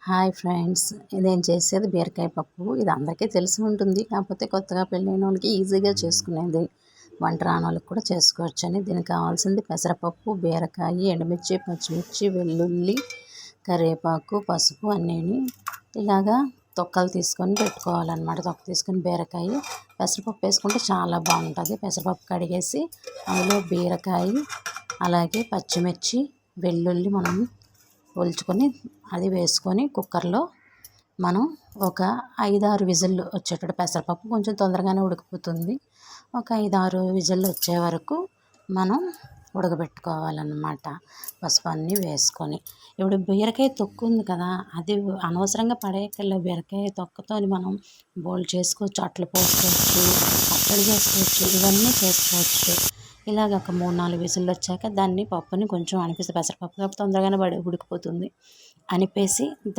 Hi friends, నేను చేసేది బీరకాయ పప్పు. ఇది అందరికీ తెలిసి ఉంటుంది. కాకపోతే కొత్తగా పెళ్ళైన వాళ్ళకి ఈజీగా చేసుకునేది, వంట రాని వాళ్ళకి కూడా చేసుకోవచ్చని. దీనికి కావాల్సింది పెసరపప్పు, బీరకాయ, ఎండుమిర్చి, పచ్చిమిర్చి, వెల్లుల్లి, కరివేపాకు, పసుపు అన్నీని ఇలాగా తొక్కలు తీసుకొని పెట్టుకోవాలన్నమాట. తొక్క తీసుకొని బీరకాయ, పెసరపప్పు వేసుకుంటే చాలా బాగుంటుంది. పెసరపప్పు కడిగేసి అందులో బీరకాయ, అలాగే పచ్చిమిర్చి, వెల్లుల్లి మనం ఒలుచుకొని అది వేసుకొని కుక్కర్లో మనం ఒక 5-6 విజిల్లు వచ్చేటట్టు, పెసరపప్పు కొంచెం తొందరగానే ఉడికిపోతుంది. ఒక 5-6 విజిల్లు వచ్చే వరకు మనం ఉడకబెట్టుకోవాలన్నమాట. పసుపు అన్నీ వేసుకొని, ఇప్పుడు బీరకాయ తొక్కు ఉంది కదా, అది అనవసరంగా పడేయక్కర్లే. బీరకాయ తొక్కతోని మనం బోల్డ్ చేసుకోవచ్చు, అట్లు పోసుకోవచ్చు, పచ్చడి చేసుకోవచ్చు, ఇవన్నీ చేసుకోవచ్చు. ఇలాగ ఒక 3-4 విజిల్లు వచ్చాక దాన్ని పప్పుని కొంచెం అనిపిస్తే, పెసరపప్పు కాబట్టి తొందరగానే ఉడికిపోతుంది, అనిపేసి